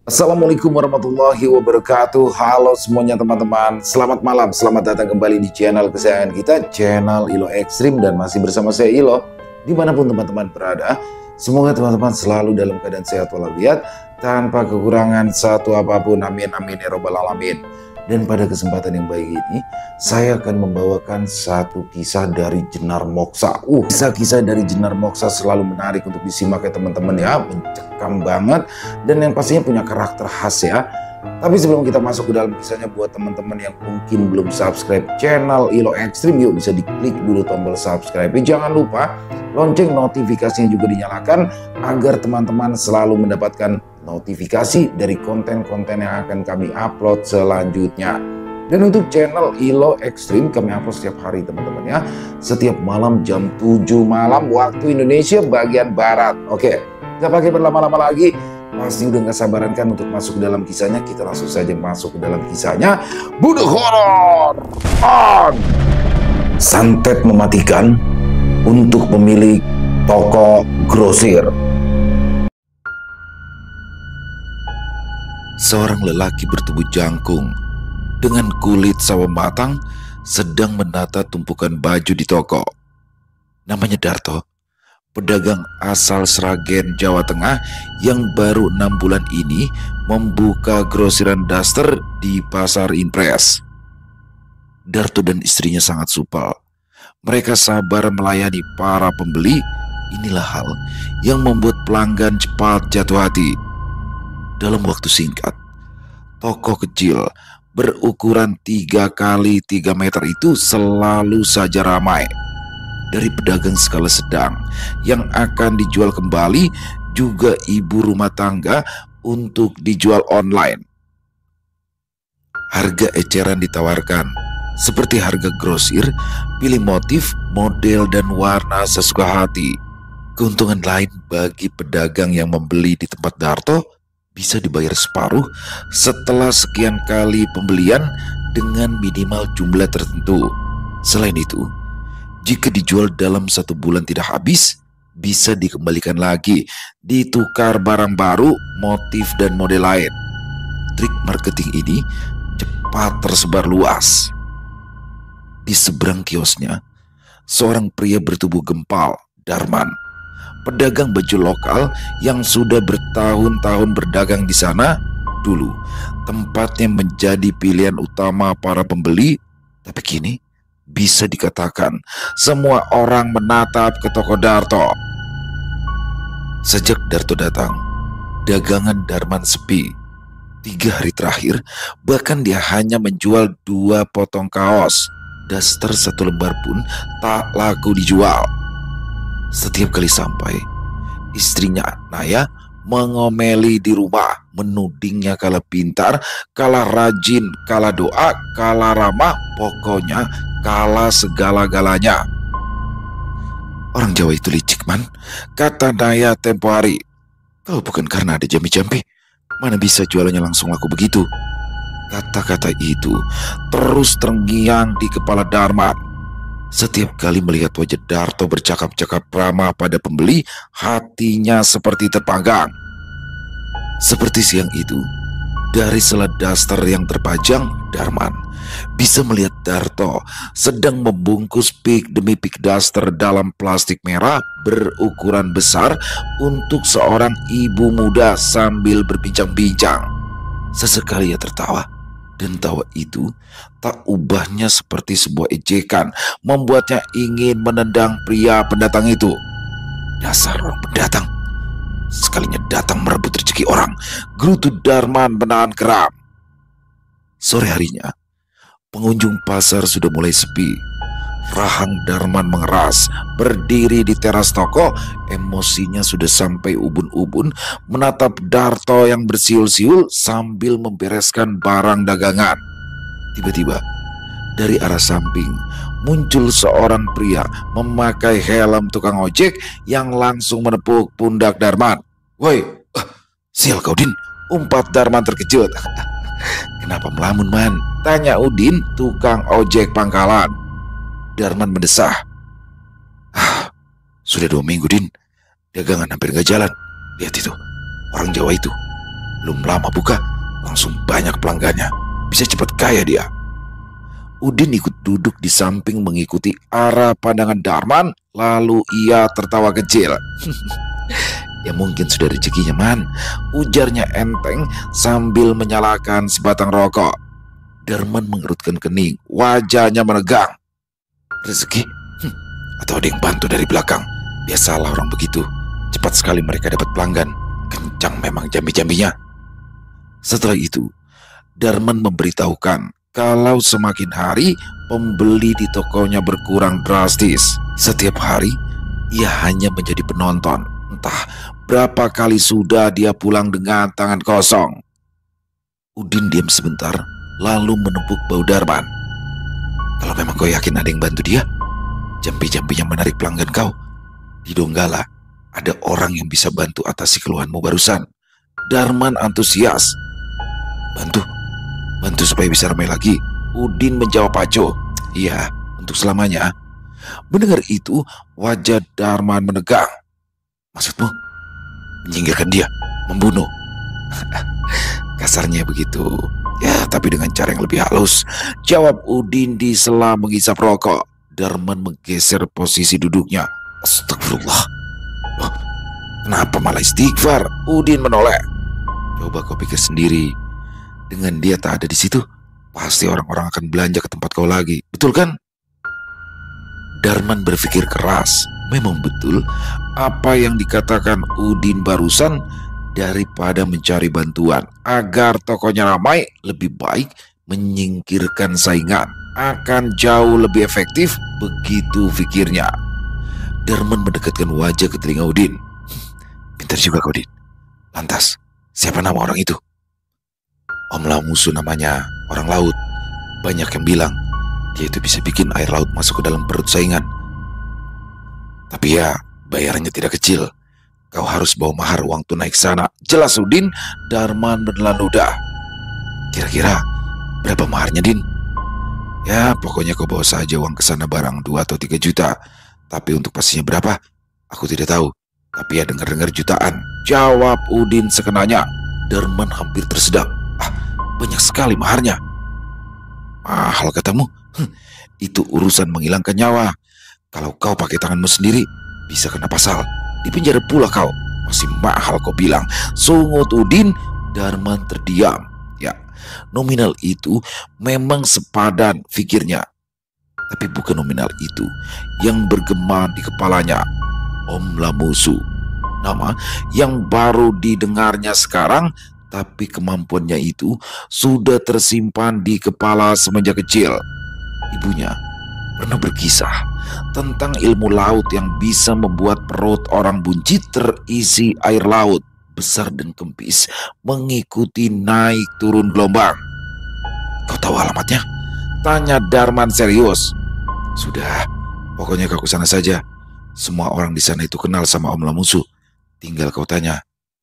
Assalamualaikum warahmatullahi wabarakatuh. Halo semuanya teman-teman, selamat malam, selamat datang kembali di channel kesayangan kita, channel Ilo Ekstrim. Dan masih bersama saya Ilo, dimanapun teman-teman berada. Semoga teman-teman selalu dalam keadaan sehat walafiat, tanpa kekurangan satu apapun, amin amin ya robbal alamin. Dan pada kesempatan yang baik ini, saya akan membawakan satu kisah dari Jenar Moksa. Kisah-kisah dari Jenar Moksa selalu menarik untuk disimak ya teman-teman ya, mencekam banget dan yang pastinya punya karakter khas ya. Tapi sebelum kita masuk ke dalam kisahnya, buat teman-teman yang mungkin belum subscribe channel Ilo Ekstrim, yuk bisa diklik dulu tombol subscribe. Jangan lupa lonceng notifikasinya juga dinyalakan agar teman-teman selalu mendapatkan notifikasi dari konten-konten yang akan kami upload selanjutnya. Dan untuk channel Ilo Ekstrim kami upload setiap hari teman-teman ya, setiap malam jam 7 malam waktu Indonesia bagian Barat. Oke, nggak pakai berlama-lama lagi, pasti udah nggak sabaran kan untuk masuk ke dalam kisahnya. Kita langsung saja masuk ke dalam kisahnya. Bunuh horor on. Santet mematikan untuk pemilik toko grosir. Seorang lelaki bertubuh jangkung dengan kulit sawo matang sedang menata tumpukan baju di toko. Namanya Darto, pedagang asal Sragen, Jawa Tengah yang baru 6 bulan ini membuka grosiran daster di Pasar Impres. Darto dan istrinya sangat supel. Mereka sabar melayani para pembeli. Inilah hal yang membuat pelanggan cepat jatuh hati. Dalam waktu singkat, toko kecil berukuran 3 kali 3 meter itu selalu saja ramai. Dari pedagang skala sedang yang akan dijual kembali, juga ibu rumah tangga untuk dijual online. Harga eceran ditawarkan, seperti harga grosir, pilih motif, model, dan warna sesuka hati. Keuntungan lain bagi pedagang yang membeli di tempat Darto, bisa dibayar separuh setelah sekian kali pembelian dengan minimal jumlah tertentu. Selain itu, jika dijual dalam 1 bulan tidak habis, bisa dikembalikan lagi, ditukar barang baru, motif dan model lain. Trik marketing ini cepat tersebar luas. Di seberang kiosnya, seorang pria bertubuh gempal, Darman, pedagang baju lokal yang sudah bertahun-tahun berdagang di sana. Dulu tempatnya menjadi pilihan utama para pembeli, tapi kini bisa dikatakan semua orang menatap ke toko Darto. Sejak Darto datang, dagangan Darman sepi. 3 hari terakhir bahkan dia hanya menjual 2 potong kaos. Daster 1 lembar pun tak laku dijual. Setiap kali sampai, istrinya Naya mengomeli di rumah, menudingnya kalah pintar, kalah rajin, kalah doa, kalah ramah, pokoknya kalah segala-galanya. Orang Jawa itu licik man, kata Naya tempo hari. Kalau bukan karena ada jampi-jampi, mana bisa jualannya langsung laku begitu. Kata-kata itu terus terngiang di kepala Darman. Setiap kali melihat wajah Darto bercakap-cakap ramah pada pembeli, hatinya seperti terpanggang. Seperti siang itu, dari sela daster yang terpajang, Darman bisa melihat Darto sedang membungkus pik demi pik daster dalam plastik merah berukuran besar untuk seorang ibu muda sambil berbincang-bincang. Sesekali ia tertawa, dan tawa itu tak ubahnya seperti sebuah ejekan, membuatnya ingin menendang pria pendatang itu. Dasar orang pendatang, sekalinya datang merebut rezeki orang, gerutu Darman menahan geram. Sore harinya, pengunjung pasar sudah mulai sepi. Rahang Darman mengeras, berdiri di teras toko, emosinya sudah sampai ubun-ubun, menatap Darto yang bersiul-siul sambil membereskan barang dagangan. Tiba-tiba, dari arah samping, muncul seorang pria memakai helm tukang ojek yang langsung menepuk pundak Darman. "Woi, sial kau Din," umpat Darman terkejut. "Kenapa melamun man?" tanya Udin, tukang ojek pangkalan. Darman mendesah. Sudah 2 minggu Din, dagangan hampir gak jalan. Lihat itu, orang Jawa itu Belum lama buka, langsung banyak pelanggannya. Bisa cepat kaya dia. Udin ikut duduk di samping mengikuti arah pandangan Darman, lalu ia tertawa kecil. Ya mungkin sudah rezekinya, Man, ujarnya enteng sambil menyalakan sebatang rokok. Darman mengerutkan kening, wajahnya menegang. Rezeki? Atau ada yang bantu dari belakang? Biasalah orang begitu. Cepat sekali mereka dapat pelanggan. Kencang memang jambi-jambinya. Setelah itu, Darman memberitahukan kalau semakin hari pembeli di tokonya berkurang drastis. Setiap hari ia hanya menjadi penonton. Entah berapa kali sudah dia pulang dengan tangan kosong. Udin diam sebentar, lalu menepuk bau Darman. Kalau memang kau yakin ada yang bantu dia, jambi-jambi yang menarik pelanggan kau, di Donggala ada orang yang bisa bantu atasi keluhanmu barusan. Darman antusias. Bantu supaya bisa ramai lagi. Udin menjawab acuh. Iya, untuk selamanya. Mendengar itu, wajah Darman menegang. Maksudmu? Menyingkirkan dia? Membunuh? Kasarnya begitu. Ya, tapi dengan cara yang lebih halus, jawab Udin di sela menghisap rokok. Darman menggeser posisi duduknya. Astagfirullah. Loh, kenapa malah istighfar? Udin menoleh. Coba kau pikir sendiri. Dengan dia tak ada di situ, pasti orang-orang akan belanja ke tempat kau lagi. Betul kan? Darman berpikir keras. Memang betul apa yang dikatakan Udin barusan. Daripada mencari bantuan agar tokonya ramai, lebih baik menyingkirkan saingan. Akan jauh lebih efektif, begitu pikirnya. Darman mendekatkan wajah ke telinga Udin. Pintar juga kau, Udin. Lantas, siapa nama orang itu? Om Lamusu namanya, orang laut. Banyak yang bilang dia itu bisa bikin air laut masuk ke dalam perut saingan. Tapi ya, bayarannya tidak kecil. Kau harus bawa mahar uang tunai ke sana. Jelas Udin. Darman menelan ludah. Kira-kira berapa maharnya, Din? Ya, pokoknya kau bawa saja uang ke sana barang 2 atau 3 juta. Tapi untuk pastinya berapa, aku tidak tahu. Tapi ya dengar-dengar jutaan. Jawab Udin sekenanya. Darman hampir tersedak. Banyak sekali maharnya. Mahal katamu? Itu urusan menghilangkan nyawa. Kalau kau pakai tanganmu sendiri, bisa kena pasal. Di penjara pula kau. Masih mahal kau bilang. Sungut Udin. Darman terdiam. Ya, nominal itu memang sepadan pikirnya. Tapi bukan nominal itu yang bergema di kepalanya. Om Lamusu. Nama yang baru didengarnya sekarang, tapi kemampuannya itu sudah tersimpan di kepala semenjak kecil. Ibunya pernah berkisah tentang ilmu laut yang bisa membuat perut orang buncit terisi air laut besar dan kempis mengikuti naik turun gelombang. Kau tahu alamatnya? Tanya Darman serius. Sudah, pokoknya kau ke sana saja. Semua orang di sana itu kenal sama Om Lamusu. Tinggal kau tanya.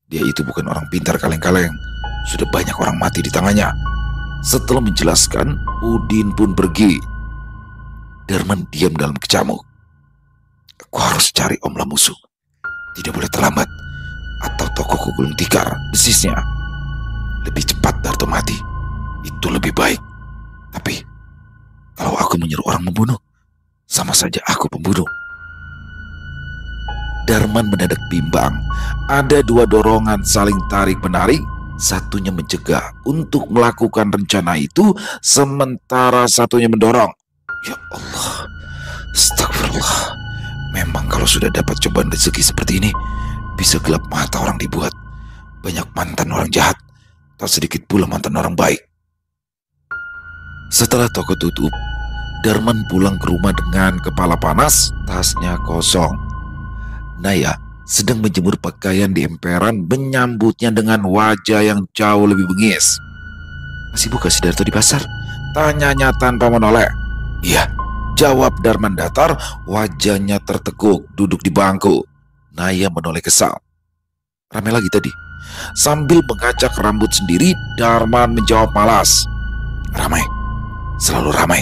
Dia itu bukan orang pintar kaleng-kaleng. Sudah banyak orang mati di tangannya. Setelah menjelaskan, Udin pun pergi. Darman diam dalam kecamuk. Aku harus cari Om Lamusu. Tidak boleh terlambat. Atau tokoku gulung tikar, desisnya. Lebih cepat Darto mati. Itu lebih baik. Tapi, kalau aku menyuruh orang membunuh, sama saja aku pembunuh. Darman mendadak bimbang. Ada 2 dorongan saling tarik-menarik. Satunya mencegah untuk melakukan rencana itu, sementara satunya mendorong. Ya Allah, astagfirullah. Memang kalau sudah dapat cobaan rezeki seperti ini, bisa gelap mata orang dibuat. Banyak mantan orang jahat, tak sedikit pula mantan orang baik. Setelah toko tutup, Darman pulang ke rumah dengan kepala panas, tasnya kosong. Naya sedang menjemur pakaian di emperan menyambutnya dengan wajah yang jauh lebih bengis. Masih buka si Darto di pasar? Tanyanya tanpa menoleh. Iya, jawab Darman datar, wajahnya tertekuk duduk di bangku. Naya menoleh kesal. Ramai lagi tadi. Sambil mengacak rambut sendiri, Darman menjawab malas. Ramai, selalu ramai.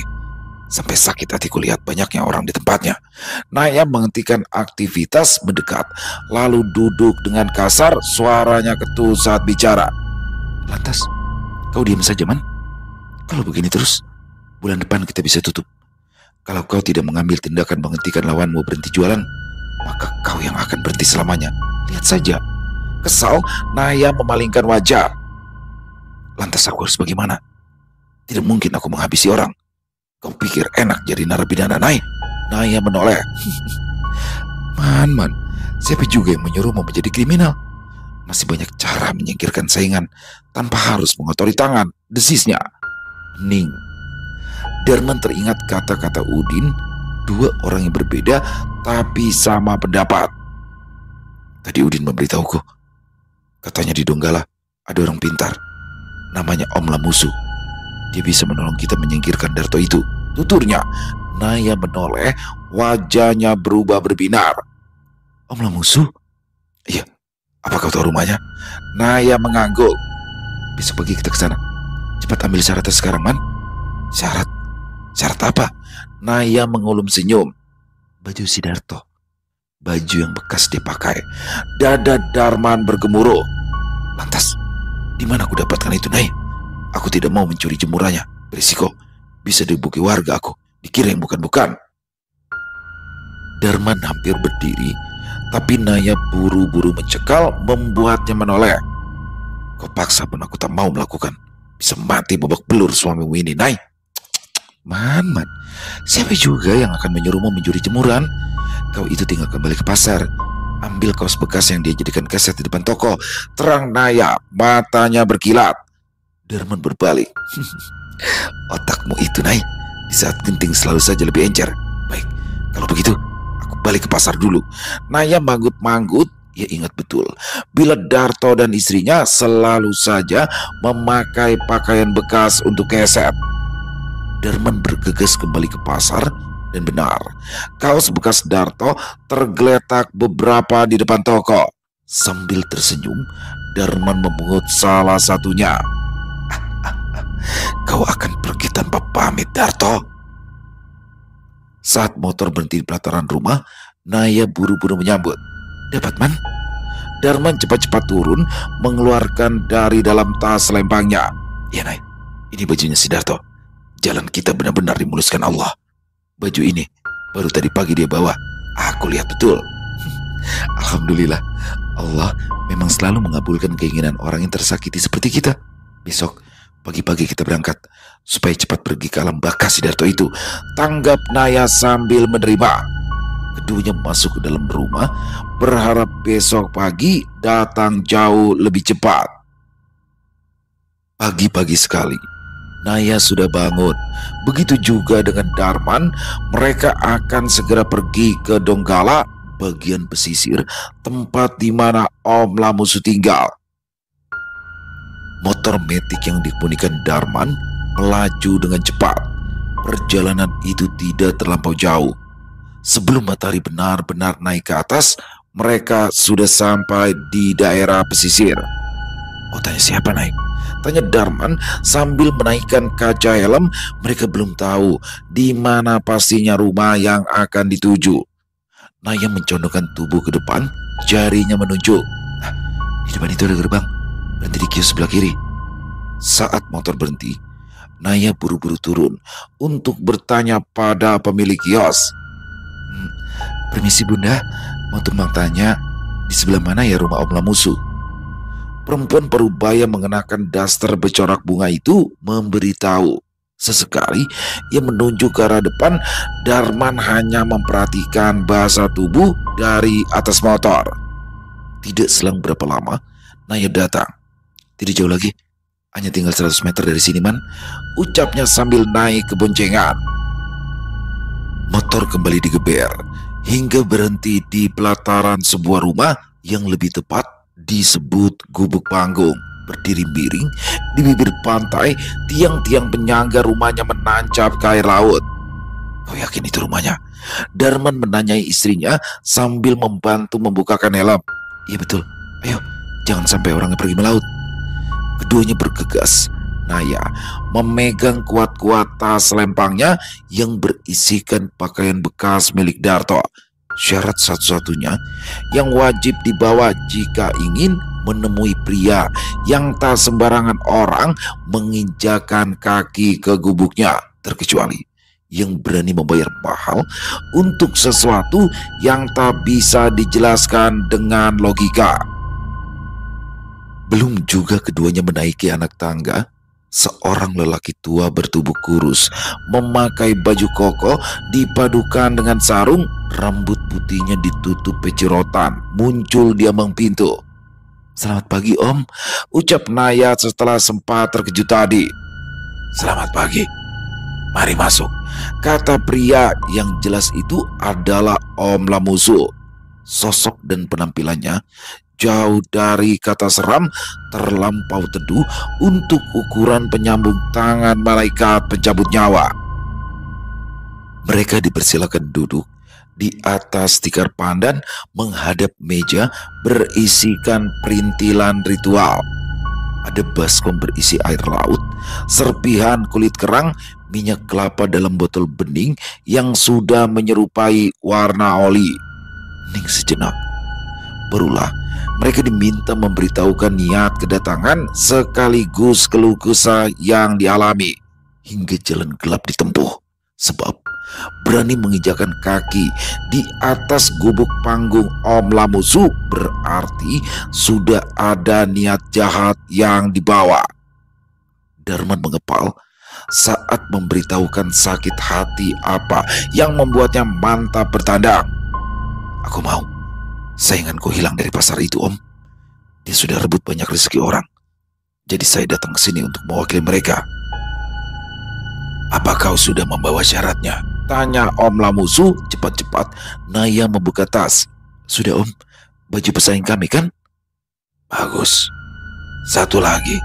Sampai sakit hatiku lihat banyaknya orang di tempatnya. Naya menghentikan aktivitas mendekat, lalu duduk dengan kasar, suaranya ketuh saat bicara. Lantas, kau diam saja, Man? Kalau begini terus, bulan depan kita bisa tutup. Kalau kau tidak mengambil tindakan menghentikan lawanmu berhenti jualan, maka kau yang akan berhenti selamanya. Lihat saja. Kesal, Naya memalingkan wajah. Lantas aku harus bagaimana? Tidak mungkin aku menghabisi orang. Kau pikir enak jadi narapidana, Nay? Naya menoleh. Man, siapa juga yang menyuruhmu menjadi kriminal? Masih banyak cara menyingkirkan saingan tanpa harus mengotori tangan, desisnya. Hening. Darman teringat kata-kata Udin, dua orang yang berbeda tapi sama pendapat. Tadi Udin memberitahuku, katanya di Donggala ada orang pintar, namanya Om Lamusu. Dia bisa menolong kita menyingkirkan Darto itu, tuturnya. Naya menoleh, wajahnya berubah berbinar. Om Lamusu? Iya. Apa kau tahu rumahnya? Naya mengangguk. Besok pagi kita ke sana. Cepat ambil syaratnya sekarang, Man. Syarat? Syarat apa? Naya mengulum senyum. Baju Sidarto. Baju yang bekas dipakai. Dada Darman bergemuruh. Lantas, di mana aku dapatkan itu, Nay? Aku tidak mau mencuri jemurannya. Berisiko. Bisa dibuki warga aku. Dikira yang bukan-bukan. Darman hampir berdiri, tapi Naya buru-buru mencekal, membuatnya menoleh. Kau paksa pun aku tak mau melakukan. Bisa mati babak belur suamimu ini, Nay. Man, siapa juga yang akan menyuruhmu mencuri jemuran? Kau itu tinggal kembali ke pasar. Ambil kaos bekas yang dia jadikan keset di depan toko. Terang Naya, matanya berkilat. Darman berbalik. Otakmu itu, Nay. Di saat genting selalu saja lebih encer. Baik, kalau begitu aku balik ke pasar dulu. Naya manggut-manggut. Ia ingat betul bila Darto dan istrinya selalu saja memakai pakaian bekas untuk keset. Darman bergegas kembali ke pasar dan benar, kaos bekas Darto tergeletak beberapa di depan toko. Sambil tersenyum, Darman memungut salah satunya. Kau akan pergi tanpa pamit, Darto. Saat motor berhenti di pelataran rumah, Naya buru-buru menyambut. Dapat, Man? Darman cepat-cepat turun, mengeluarkan dari dalam tas lempangnya. Ya, Nay, ini bajunya si Darto. Jalan kita benar-benar dimuluskan Allah. Baju ini baru tadi pagi dia bawa. Aku lihat betul. Alhamdulillah, Allah memang selalu mengabulkan keinginan orang yang tersakiti seperti kita. Besok pagi-pagi kita berangkat supaya cepat pergi ke alam baka Sidarto itu. Tanggap Naya sambil menerima. Keduanya masuk ke dalam rumah, berharap besok pagi datang jauh lebih cepat. Pagi-pagi sekali, Naya sudah bangun. Begitu juga dengan Darman. Mereka akan segera pergi ke Donggala, bagian pesisir, tempat di mana Om Lamusu tinggal. Motor metik yang dikemudikan Darman melaju dengan cepat. Perjalanan itu tidak terlampau jauh. Sebelum matahari benar-benar naik ke atas, mereka sudah sampai di daerah pesisir. Oh, tanya siapa, Nay? Tanya Darman sambil menaikkan kaca helm. Mereka belum tahu di mana pastinya rumah yang akan dituju. Naya mencondongkan tubuh ke depan, jarinya menunjuk. Nah, di depan itu ada gerbang. Berhenti di kios sebelah kiri. Saat motor berhenti, Naya buru-buru turun untuk bertanya pada pemilik kios. Permisi Bunda, mau tumpang tanya, di sebelah mana ya rumah Om Lamusu? Perempuan parubaya mengenakan daster bercorak bunga itu memberitahu. Sesekali ia menunjuk ke arah depan. Darman hanya memperhatikan bahasa tubuh dari atas motor. Tidak selang berapa lama, Naya datang. Tidak jauh lagi, hanya tinggal 100 meter dari sini, Man, ucapnya sambil naik ke boncengan. Motor kembali digeber hingga berhenti di pelataran sebuah rumah yang lebih tepat disebut gubuk panggung. Berdiri miring di bibir pantai, tiang-tiang penyangga rumahnya menancap ke air laut. Kau yakin itu rumahnya? Darman menanyai istrinya sambil membantu membukakan helm. Iya betul, ayo jangan sampai orangnya pergi melaut. Keduanya bergegas. Naya memegang kuat-kuat tas lempangnya yang berisikan pakaian bekas milik Darto. Syarat satu-satunya yang wajib dibawa jika ingin menemui pria yang tak sembarangan orang menginjakan kaki ke gubuknya, terkecuali yang berani membayar mahal untuk sesuatu yang tak bisa dijelaskan dengan logika. Belum juga keduanya menaiki anak tangga, seorang lelaki tua bertubuh kurus, memakai baju koko dipadukan dengan sarung, rambut putihnya ditutup peci rotan, muncul di ambang pintu. "Selamat pagi, Om," ucap Naya setelah sempat terkejut tadi. "Selamat pagi, mari masuk," kata pria yang jelas itu adalah Om Lamusu. Sosok dan penampilannya jauh dari kata seram, terlampau teduh untuk ukuran penyambung tangan malaikat pencabut nyawa. Mereka dipersilakan duduk di atas tikar pandan menghadap meja berisikan perintilan ritual. Ada baskom berisi air laut, serpihan kulit kerang, minyak kelapa dalam botol bening yang sudah menyerupai warna oli. Hening sejenak. Barulah mereka diminta memberitahukan niat kedatangan sekaligus keluh kesah yang dialami hingga jalan gelap ditempuh. Sebab berani menginjakan kaki di atas gubuk panggung Om Lamusu berarti sudah ada niat jahat yang dibawa. Darman mengepal saat memberitahukan sakit hati apa yang membuatnya mantap bertandang. "Aku mau sainganku hilang dari pasar itu, Om. Dia sudah rebut banyak rezeki orang. Jadi saya datang ke sini untuk mewakili mereka." "Apa kau sudah membawa syaratnya?" tanya Om Lamusu cepat-cepat. Naya membuka tas. "Sudah, Om. Baju pesaing kami kan?" "Bagus. Satu lagi.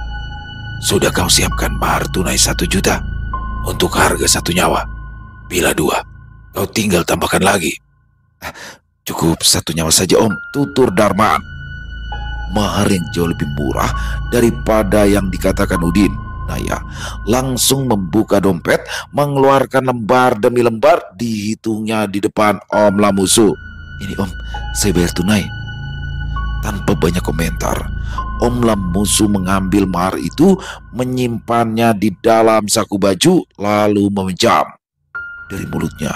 Sudah kau siapkan mahar tunai 1 juta untuk harga 1 nyawa. Bila 2, kau tinggal tambahkan lagi." "Cukup 1 nyawa saja, Om," tutur Darman. Mahar yang jauh lebih murah daripada yang dikatakan Udin. Naya langsung membuka dompet, mengeluarkan lembar demi lembar, dihitungnya di depan Om Lamusu. "Ini, Om, saya bayar tunai." Tanpa banyak komentar, Om Lamusu mengambil mahar itu, menyimpannya di dalam saku baju, lalu memejam. Dari mulutnya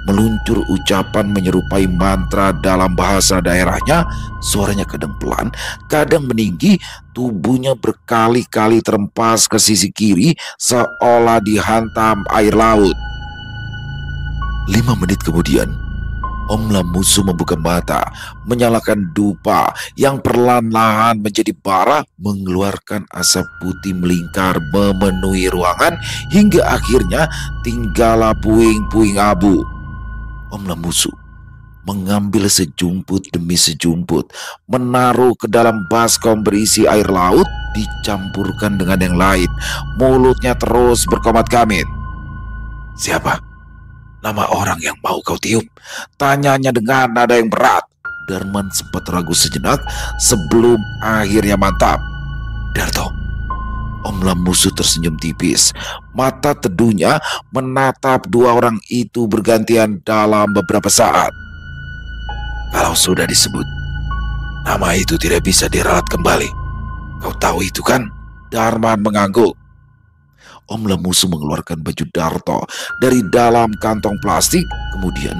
meluncur ucapan menyerupai mantra dalam bahasa daerahnya. Suaranya kadang pelan, kadang meninggi. Tubuhnya berkali-kali terempas ke sisi kiri seolah dihantam air laut. 5 menit kemudian, Om Lamusu membuka mata, menyalakan dupa yang perlahan-lahan menjadi bara, mengeluarkan asap putih melingkar memenuhi ruangan hingga akhirnya tinggallah puing-puing abu. Om Lamusu mengambil sejumput demi sejumput, menaruh ke dalam baskom berisi air laut, dicampurkan dengan yang lain. Mulutnya terus berkomat-kamit. "Siapa nama orang yang mau kau tiup?" tanyanya dengan nada yang berat. Darman sempat ragu sejenak sebelum akhirnya mantap. "Darto." Om Lamusu tersenyum tipis. Mata teduhnya menatap 2 orang itu bergantian dalam beberapa saat. "Kalau sudah disebut, nama itu tidak bisa diralat kembali. Kau tahu itu kan?" Darman mengangguk. Om Lamusu mengeluarkan baju Darto dari dalam kantong plastik, kemudian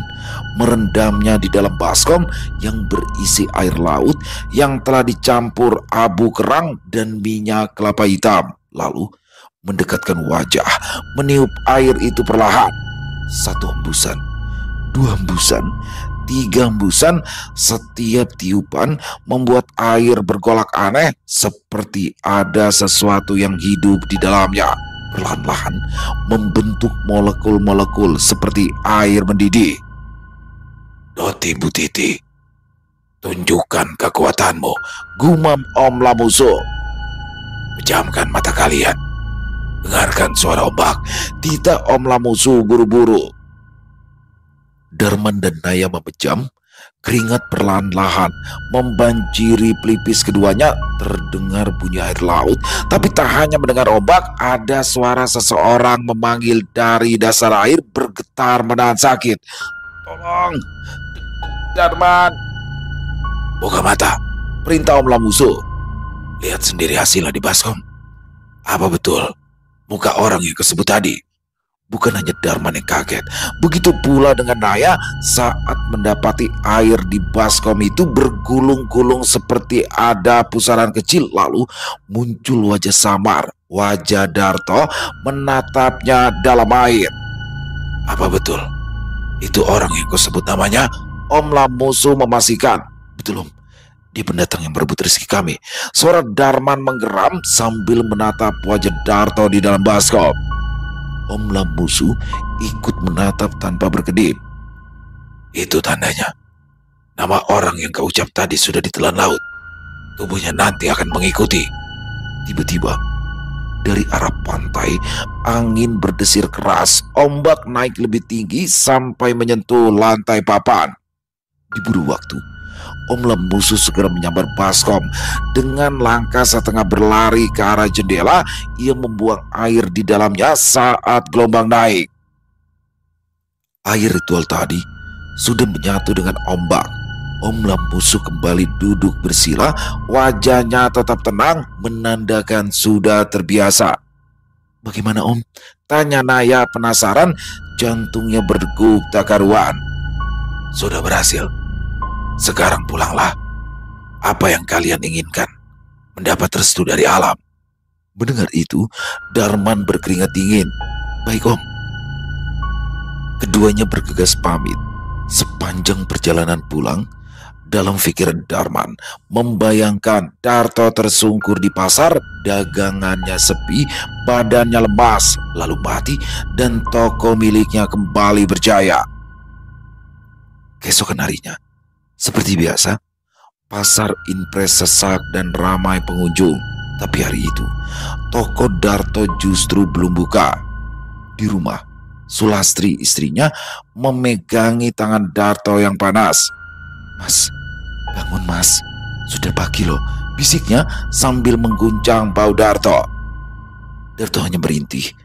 merendamnya di dalam baskom yang berisi air laut yang telah dicampur abu kerang dan minyak kelapa hitam. Lalu mendekatkan wajah, meniup air itu perlahan. 1 hembusan, 2 hembusan, 3 hembusan. Setiap tiupan membuat air bergolak aneh, seperti ada sesuatu yang hidup di dalamnya. Perlahan-lahan membentuk molekul-molekul seperti air mendidih. "Doti Butiti, tunjukkan kekuatanmu," gumam Om Lamusu. "Pejamkan mata kalian. Dengarkan suara ombak," titah Om Lamusu buru-buru. Darman dan Naya memejam. Keringat perlahan-lahan membanjiri pelipis keduanya. Terdengar bunyi air laut, tapi tak hanya mendengar ombak, ada suara seseorang memanggil dari dasar air, bergetar menahan sakit. "Tolong, Darman." "Buka mata," perintah Om Lamusu. Lihat sendiri hasilnya di baskom. Apa betul muka orang yang kesebut tadi? Bukan hanya Darman yang kaget, begitu pula dengan Naya saat mendapati air di baskom itu bergulung-gulung seperti ada pusaran kecil. Lalu muncul wajah samar, wajah Darto menatapnya dalam air. Apa betul itu orang yang kau sebut namanya? Om Lamusu memastikan. Betul Om, dia pendatang yang berebut rezeki kami. Suara Darman menggeram sambil menatap wajah Darto di dalam baskom. Om Lamusu ikut menatap tanpa berkedip. Itu tandanya nama orang yang kau ucap tadi sudah ditelan laut. Tubuhnya nanti akan mengikuti. Tiba-tiba dari arah pantai angin berdesir keras. Ombak naik lebih tinggi sampai menyentuh lantai papan. Diburu waktu, Om Lamusu segera menyambar baskom. Dengan langkah setengah berlari ke arah jendela, ia membuang air di dalamnya saat gelombang naik. Air ritual tadi sudah menyatu dengan ombak. Om Lamusu kembali duduk bersila, wajahnya tetap tenang, menandakan sudah terbiasa. Bagaimana Om? Tanya Naya penasaran, jantungnya berdegup tak karuan. Sudah berhasil. Sekarang pulanglah. Apa yang kalian inginkan? Mendapat restu dari alam. Mendengar itu, Darman berkeringat dingin. Baik Om. Keduanya bergegas pamit. Sepanjang perjalanan pulang, dalam pikiran Darman membayangkan Darto tersungkur di pasar, dagangannya sepi, badannya lemas, lalu mati, dan toko miliknya kembali berjaya. Keesokan harinya, seperti biasa, pasar Impres sesak dan ramai pengunjung. Tapi hari itu, toko Darto justru belum buka. Di rumah, Sulastri istrinya memegangi tangan Darto yang panas. Mas, bangun mas, sudah pagi loh, bisiknya sambil mengguncang bau Darto. Darto hanya merintih,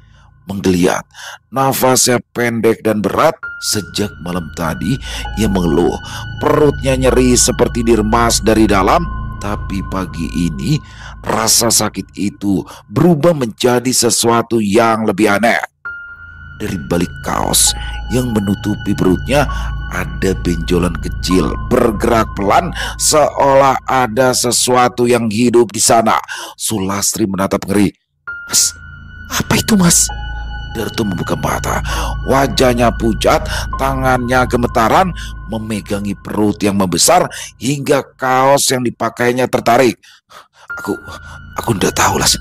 menggeliat, nafasnya pendek dan berat. Sejak malam tadi ia mengeluh, perutnya nyeri seperti diremas dari dalam. Tapi pagi ini rasa sakit itu berubah menjadi sesuatu yang lebih aneh. Dari balik kaos yang menutupi perutnya ada benjolan kecil bergerak pelan, seolah ada sesuatu yang hidup di sana. Sulastri menatap ngeri. Mas, apa itu mas? Darto membuka mata, wajahnya pucat, tangannya gemetaran, memegangi perut yang membesar hingga kaos yang dipakainya tertarik. Aku tidak tahu Las.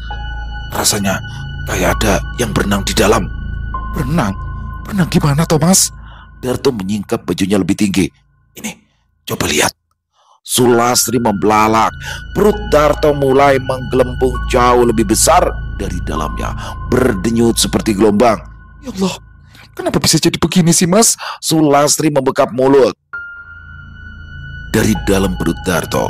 Rasanya kayak ada yang berenang di dalam. Berenang? Berenang gimana Thomas? Darto menyingkap bajunya lebih tinggi. Ini, coba lihat. Sulastri membelalak. Perut Darto mulai menggelembung jauh lebih besar dari dalamnya, berdenyut seperti gelombang. Ya Allah, kenapa bisa jadi begini sih mas? Sulastri membekap mulut. Dari dalam perut Darto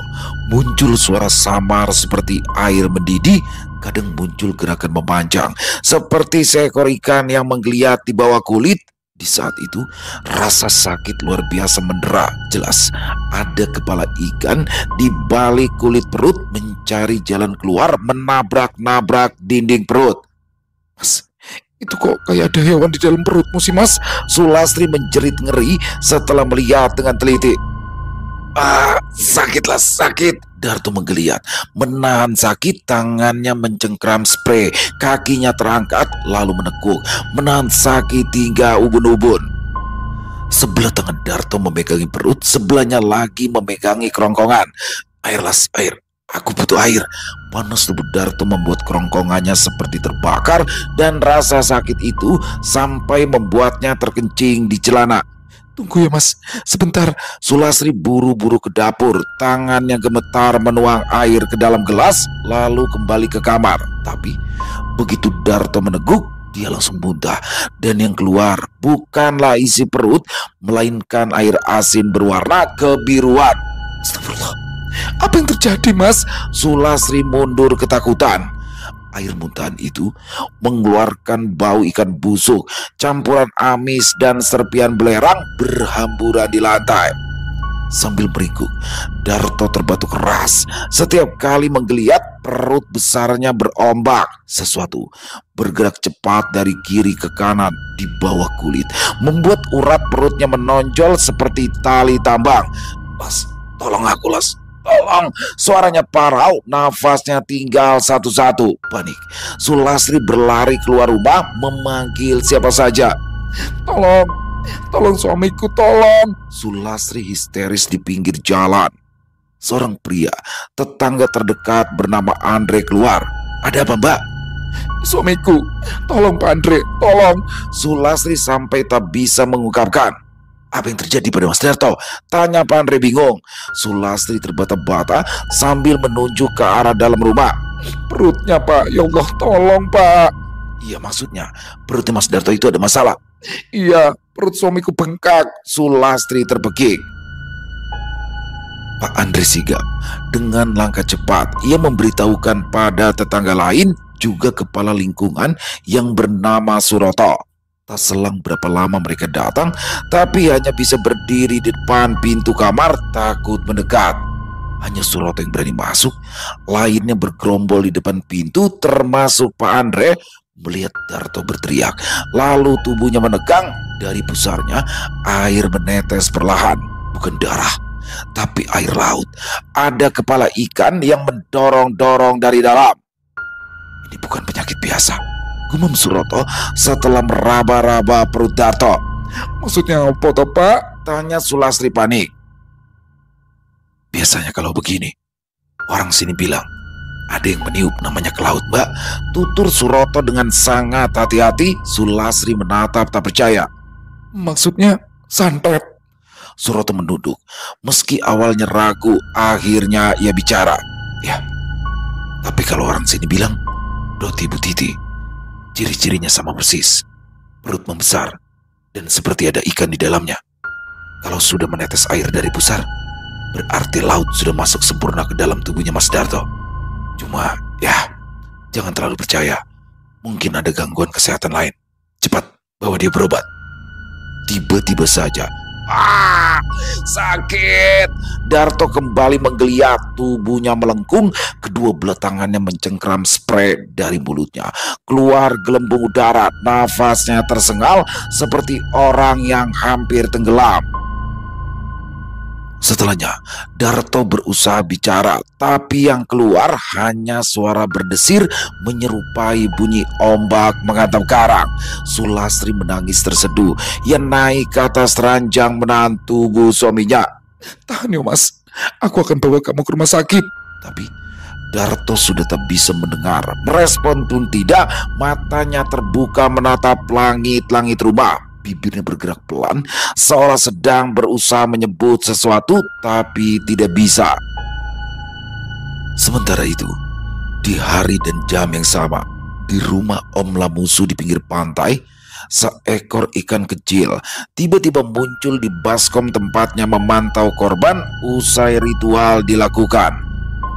muncul suara samar seperti air mendidih. Kadang muncul gerakan memanjang seperti seekor ikan yang menggeliat di bawah kulit. Di saat itu rasa sakit luar biasa mendera. Jelas ada kepala ikan di balik kulit perut mencari jalan keluar, menabrak-nabrak dinding perut. Mas, itu kok kayak ada hewan di dalam perutmu sih mas? Sulastri menjerit ngeri setelah melihat dengan teliti. Sakitlah sakit. Darto menggeliat, menahan sakit, tangannya mencengkram spray, kakinya terangkat lalu menekuk, menahan sakit hingga ubun-ubun. Sebelah tangan Darto memegangi perut, sebelahnya lagi memegangi kerongkongan. Air Las, air. Aku butuh air. Panas tubuh Darto membuat kerongkongannya seperti terbakar dan rasa sakit itu sampai membuatnya terkencing di celana. Tunggu ya mas, sebentar. Sulastri buru-buru ke dapur, tangannya gemetar menuang air ke dalam gelas, lalu kembali ke kamar. Tapi begitu Darto meneguk, dia langsung muntah, dan yang keluar bukanlah isi perut, melainkan air asin berwarna kebiruan. Astagfirullah, apa yang terjadi mas? Sulastri mundur ketakutan. Air muntahan itu mengeluarkan bau ikan busuk, campuran amis dan serpian belerang berhamburan di lantai. Sambil meringkuk, Darto terbatuk keras. Setiap kali menggeliat, perut besarnya berombak. Sesuatu bergerak cepat dari kiri ke kanan di bawah kulit, membuat urat perutnya menonjol seperti tali tambang. "Las, tolong aku, Las. Tolong!" Suaranya parau, nafasnya tinggal satu-satu. Panik, Sulastri berlari keluar rumah memanggil siapa saja. "Tolong, tolong suamiku, tolong!" Sulastri histeris di pinggir jalan. Seorang pria, tetangga terdekat bernama Andre keluar. "Ada apa, Mbak?" "Suamiku, tolong Pak Andre, tolong!" Sulastri sampai tak bisa mengungkapkan. "Apa yang terjadi pada Mas Darto?" tanya Pak Andre bingung. Sulastri terbata-bata sambil menunjuk ke arah dalam rumah. "Perutnya, Pak, ya Allah, tolong Pak." "Iya, maksudnya perutnya Mas Darto itu ada masalah?" "Iya, perut suamiku bengkak." Sulastri terbekik. Pak Andre sigap. Dengan langkah cepat, ia memberitahukan pada tetangga lain, juga kepala lingkungan yang bernama Suroto. Tak selang berapa lama mereka datang, tapi hanya bisa berdiri di depan pintu kamar takut mendekat. Hanya Suroto yang berani masuk, lainnya bergerombol di depan pintu termasuk Pak Andre. Melihat Darto berteriak, lalu tubuhnya menegang, dari pusarnya air menetes perlahan, bukan darah tapi air laut. Ada kepala ikan yang mendorong-dorong dari dalam. "Ini bukan penyakit biasa," gumam Suroto setelah meraba-raba perut Darto. "Maksudnya apa toh, Pak?" tanya Sulastri panik. "Biasanya kalau begini, orang sini bilang ada yang meniup namanya ke laut, Mbak," tutur Suroto dengan sangat hati-hati. Sulastri menatap tak percaya. "Maksudnya santet?" Suroto menunduk. Meski awalnya ragu, akhirnya ia bicara. "Ya, tapi kalau orang sini bilang roti Bu Titi, ciri-cirinya sama persis. Perut membesar dan seperti ada ikan di dalamnya. Kalau sudah menetes air dari pusar, berarti laut sudah masuk sempurna ke dalam tubuhnya Mas Darto. Cuma, ya, jangan terlalu percaya. Mungkin ada gangguan kesehatan lain. Cepat, bawa dia berobat." Tiba-tiba saja, sakit! Darto kembali menggeliat, tubuhnya melengkung, kedua belah tangannya mencengkram spray dari mulutnya. Keluar gelembung udara, nafasnya tersengal seperti orang yang hampir tenggelam. Setelahnya, Darto berusaha bicara, tapi yang keluar hanya suara berdesir menyerupai bunyi ombak menghantam karang. Sulastri menangis terseduh. Ia naik ke atas ranjang menahan tubuh suaminya. "Tahan ya, Mas. Aku akan bawa kamu ke rumah sakit." Tapi Darto sudah tak bisa mendengar. Merespon pun tidak. Matanya terbuka menatap langit-langit rumah. Bibirnya bergerak pelan, seolah sedang berusaha menyebut sesuatu, tapi tidak bisa. Sementara itu, di hari dan jam yang sama, di rumah Om Lamusu di pinggir pantai, seekor ikan kecil tiba-tiba muncul di baskom tempatnya memantau korban usai ritual dilakukan.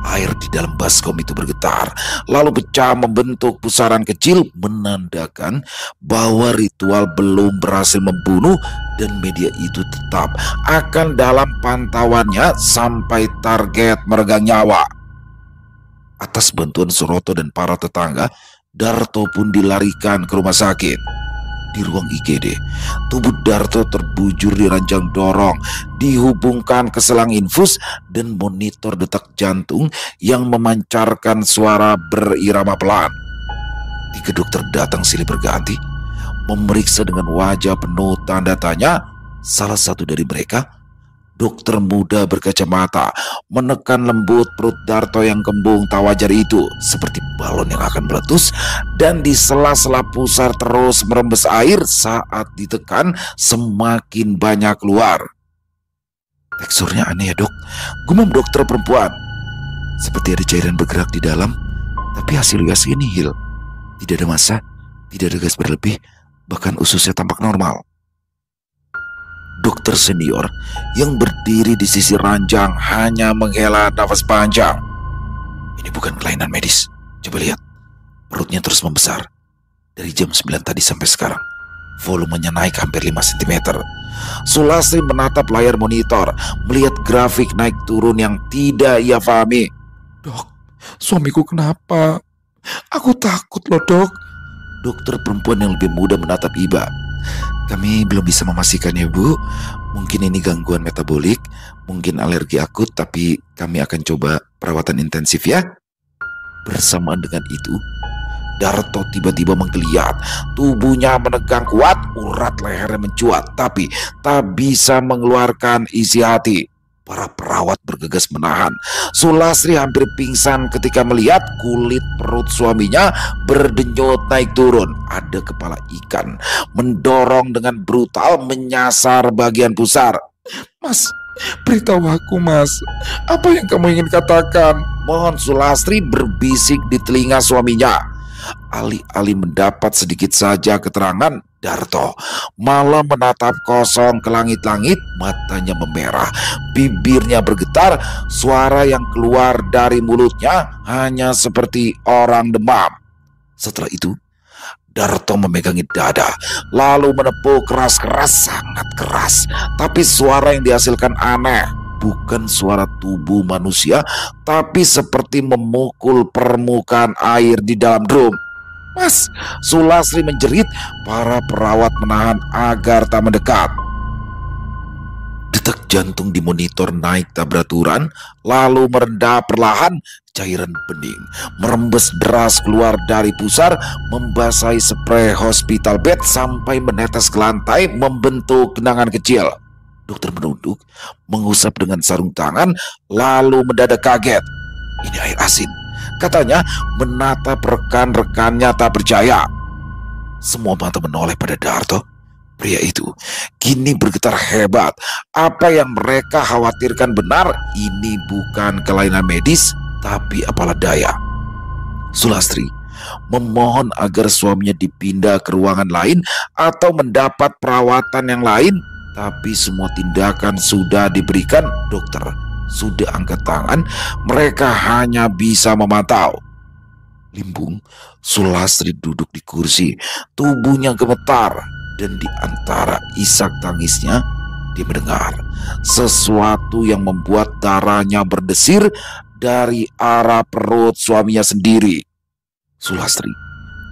Air di dalam baskom itu bergetar, lalu pecah membentuk pusaran kecil, menandakan bahwa ritual belum berhasil membunuh dan media itu tetap akan dalam pantauannya sampai target meregang nyawa. Atas bantuan Suroto dan para tetangga, Darto pun dilarikan ke rumah sakit. Di ruang IGD, tubuh Darto terbujur di ranjang dorong, dihubungkan ke selang infus dan monitor detak jantung yang memancarkan suara berirama pelan. 3 dokter datang silih berganti, memeriksa dengan wajah penuh tanda tanya. Salah satu dari mereka, dokter muda berkacamata, menekan lembut perut Darto yang kembung tak wajar itu seperti balon yang akan meletus, dan di sela-sela pusar terus merembes air. Saat ditekan semakin banyak keluar. "Teksturnya aneh ya, Dok," gumam dokter perempuan. "Seperti ada cairan bergerak di dalam, tapi hasil USG nihil. Tidak ada massa, tidak ada gas berlebih, bahkan ususnya tampak normal." Dokter senior yang berdiri di sisi ranjang hanya menghela nafas panjang. "Ini bukan kelainan medis. Coba lihat. Perutnya terus membesar. Dari jam 9 tadi sampai sekarang, volumenya naik hampir 5 cm. Sulastri menatap layar monitor, melihat grafik naik turun yang tidak ia pahami. "Dok, Suamiku kenapa? Aku takut loh, Dok. Dokter perempuan yang lebih muda menatap Iba. Kami belum bisa memastikannya, Bu. Mungkin ini gangguan metabolik, mungkin alergi akut, tapi kami akan coba perawatan intensif ya. Bersamaan dengan itu, Darto tiba-tiba menggeliat. Tubuhnya menegang kuat, urat lehernya mencuat, tapi tak bisa mengeluarkan isi hati. Para perawat bergegas menahan. Sulastri hampir pingsan ketika melihat kulit perut suaminya berdenyut naik turun. Ada kepala ikan mendorong dengan brutal menyasar bagian pusar. Mas, beritahu aku, Mas. Apa yang kamu ingin katakan? Mohon Sulastri berbisik di telinga suaminya. Alih-alih mendapat sedikit saja keterangan, Darto malah menatap kosong ke langit-langit, matanya memerah, bibirnya bergetar, suara yang keluar dari mulutnya hanya seperti orang demam. Setelah itu, Darto memegangi dada, lalu menepuk keras-keras, sangat keras. Tapi suara yang dihasilkan aneh, bukan suara tubuh manusia, tapi seperti memukul permukaan air di dalam drum. Mas, Sulastri menjerit. Para perawat menahan agar tak mendekat. Detak jantung di monitor naik tak beraturan, lalu merendah perlahan. Cairan bening merembes deras keluar dari pusar, membasahi spray hospital bed sampai menetes ke lantai membentuk genangan kecil. Dokter menunduk, mengusap dengan sarung tangan, lalu mendadak kaget. Ini air asin, katanya, menatap rekan-rekannya tak percaya. Semua mata menoleh pada Darto. Pria itu kini bergetar hebat. Apa yang mereka khawatirkan benar. Ini bukan kelainan medis, tapi apalah daya. Sulastri memohon agar suaminya dipindah ke ruangan lain atau mendapat perawatan yang lain. Tapi semua tindakan sudah diberikan. Dokter sudah angkat tangan, mereka hanya bisa memantau. Limbung, Sulastri duduk di kursi, tubuhnya gemetar, dan di antara isak tangisnya, dia mendengar sesuatu yang membuat darahnya berdesir dari arah perut suaminya sendiri. Sulastri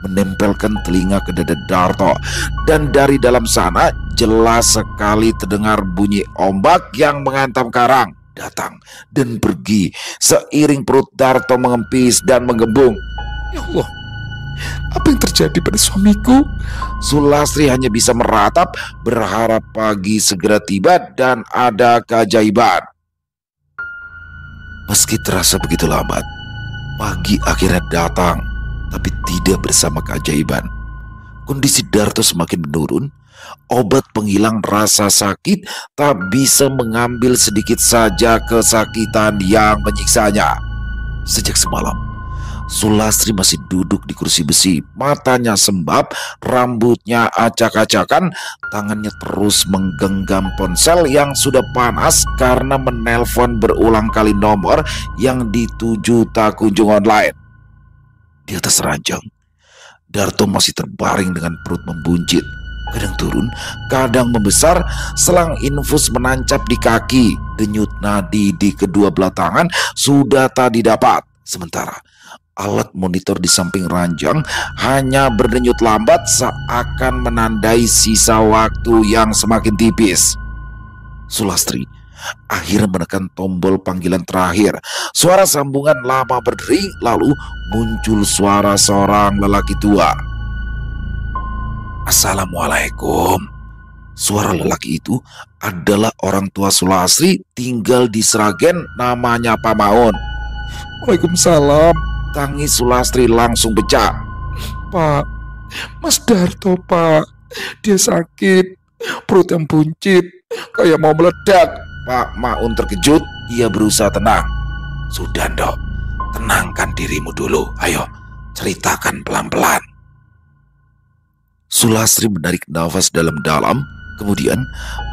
menempelkan telinga ke dada Darto, dan dari dalam sana jelas sekali terdengar bunyi ombak yang menghantam karang. Datang dan pergi seiring perut Darto mengempis dan menggembung. Ya Allah, apa yang terjadi pada suamiku? Sulastri hanya bisa meratap, berharap pagi segera tiba dan ada keajaiban. Meski terasa begitu lambat, pagi akhirnya datang, tapi tidak bersama keajaiban. Kondisi Darto semakin menurun. Obat penghilang rasa sakit tak bisa mengambil sedikit saja kesakitan yang menyiksanya. Sejak semalam, Sulastri masih duduk di kursi besi, matanya sembab, rambutnya acak-acakan, tangannya terus menggenggam ponsel yang sudah panas karena menelpon berulang kali nomor yang dituju tak kunjung online. Di atas ranjang, Darto masih terbaring dengan perut membuncit. Kadang turun, kadang membesar, selang infus menancap di kaki, denyut nadi di kedua belah tangan sudah tak didapat. Sementara alat monitor di samping ranjang hanya berdenyut lambat seakan menandai sisa waktu yang semakin tipis. Sulastri akhirnya menekan tombol panggilan terakhir. Suara sambungan lama berdering, lalu muncul suara seorang lelaki tua. Assalamualaikum. Suara lelaki itu adalah orang tua Sulastri, tinggal di Sragen, namanya Pak Maun. Waalaikumsalam. Tangis Sulastri langsung pecah. Pak, Mas Darto, Pak, dia sakit, perut yang buncit, kayak mau meledak. Pak Maun terkejut, ia berusaha tenang. Sudah, Dok, tenangkan dirimu dulu. Ayo, ceritakan pelan-pelan. Sulastri menarik nafas dalam-dalam, kemudian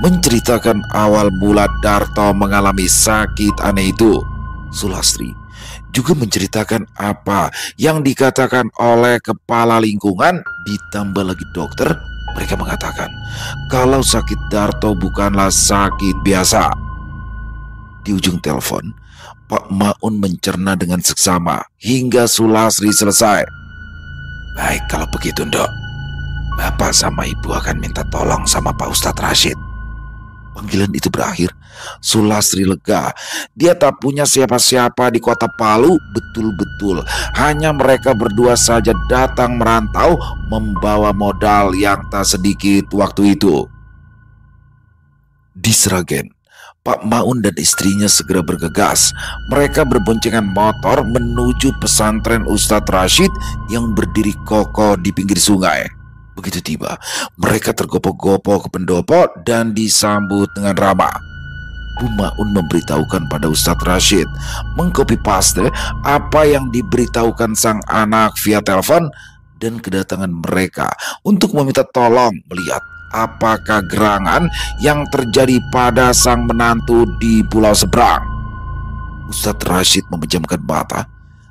menceritakan awal mula Darto mengalami sakit aneh itu. Sulastri juga menceritakan apa yang dikatakan oleh kepala lingkungan, ditambah lagi dokter. Mereka mengatakan kalau sakit Darto bukanlah sakit biasa. Di ujung telepon, Pak Maun mencerna dengan seksama hingga Sulastri selesai. Baik kalau begitu, Ndok. Bapak sama Ibu akan minta tolong sama Pak Ustadz Rashid. Panggilan itu berakhir, Sulastri lega. Dia tak punya siapa-siapa di kota Palu, betul-betul. Hanya mereka berdua saja datang merantau membawa modal yang tak sedikit waktu itu. Di Sragen, Pak Maun dan istrinya segera bergegas. Mereka berboncengan motor menuju pesantren Ustadz Rashid yang berdiri kokoh di pinggir sungai. Begitu tiba, mereka tergopoh-gopoh ke pendopo dan disambut dengan ramah. Bu Maun memberitahukan pada Ustadz Rashid, mengcopy paste apa yang diberitahukan sang anak via telepon dan kedatangan mereka untuk meminta tolong melihat apakah gerangan yang terjadi pada sang menantu di pulau seberang. Ustadz Rashid memejamkan mata.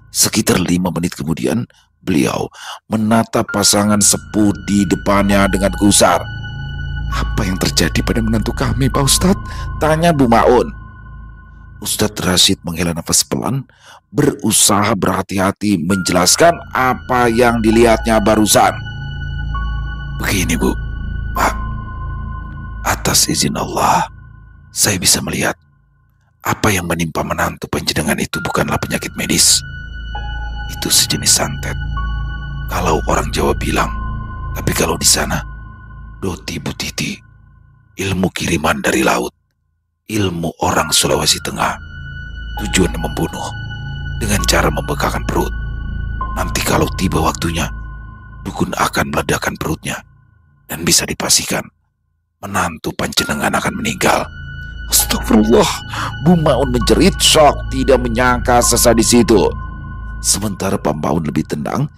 Sekitar 5 menit kemudian, beliau menatap pasangan sepuh di depannya dengan gusar. Apa yang terjadi pada menantu kami, Pak Ustadz? Tanya Bu Maun. Ustadz Rashid menghela nafas pelan, berusaha berhati-hati menjelaskan apa yang dilihatnya barusan. Begini, Bu. Pak, atas izin Allah, saya bisa melihat apa yang menimpa menantu panjenengan itu bukanlah penyakit medis. Itu sejenis santet. Kalau orang Jawa bilang, tapi kalau di sana, doti butiti, ilmu kiriman dari laut, ilmu orang Sulawesi Tengah, tujuannya membunuh dengan cara membekakan perut. Nanti kalau tiba waktunya, dukun akan meledakkan perutnya dan bisa dipastikan menantu panjenengan akan meninggal. Astagfirullah, Bu Maun menjerit shock, tidak menyangka sesadis itu. Sementara Pak Maun lebih tenang,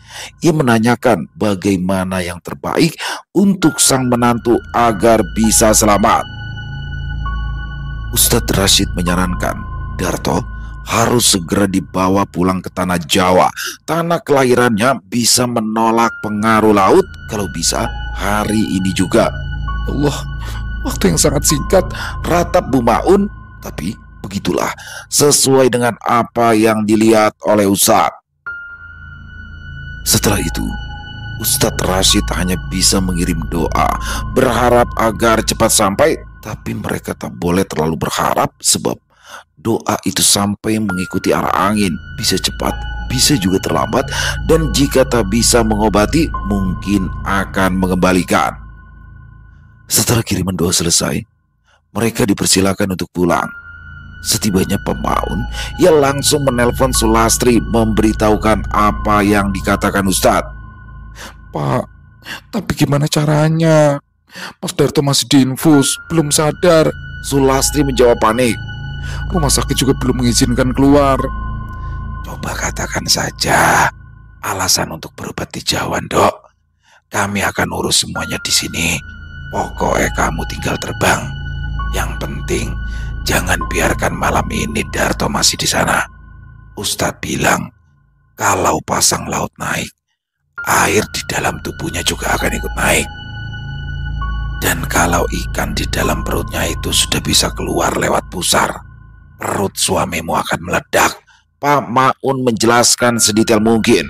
ia menanyakan bagaimana yang terbaik untuk sang menantu agar bisa selamat. Ustadz Rashid menyarankan Darto harus segera dibawa pulang ke tanah Jawa. Tanah kelahirannya bisa menolak pengaruh laut, kalau bisa hari ini juga. Allah, waktu yang sangat singkat, ratap Bu Maun. Tapi begitulah, sesuai dengan apa yang dilihat oleh Ustadz. Setelah itu, Ustadz Rashid hanya bisa mengirim doa, berharap agar cepat sampai. Tapi mereka tak boleh terlalu berharap, sebab doa itu sampai mengikuti arah angin, bisa cepat, bisa juga terlambat, dan jika tak bisa mengobati, mungkin akan mengembalikan. Setelah kiriman doa selesai, mereka dipersilakan untuk pulang. Setibanya Pak Maun, ia langsung menelpon Sulastri memberitahukan apa yang dikatakan Ustadz. Pak, tapi gimana caranya? Mas Darto masih diinfus, belum sadar. Sulastri menjawab panik. Rumah sakit juga belum mengizinkan keluar. Coba katakan saja alasan untuk berobat di Jawa, Dok. Kami akan urus semuanya di sini. Pokoknya kamu tinggal terbang. Yang penting jangan biarkan malam ini Darto masih di sana. Ustadz bilang kalau pasang laut naik, air di dalam tubuhnya juga akan ikut naik. Dan kalau ikan di dalam perutnya itu sudah bisa keluar lewat pusar, perut suamimu akan meledak. Pak Maun menjelaskan sedetail mungkin.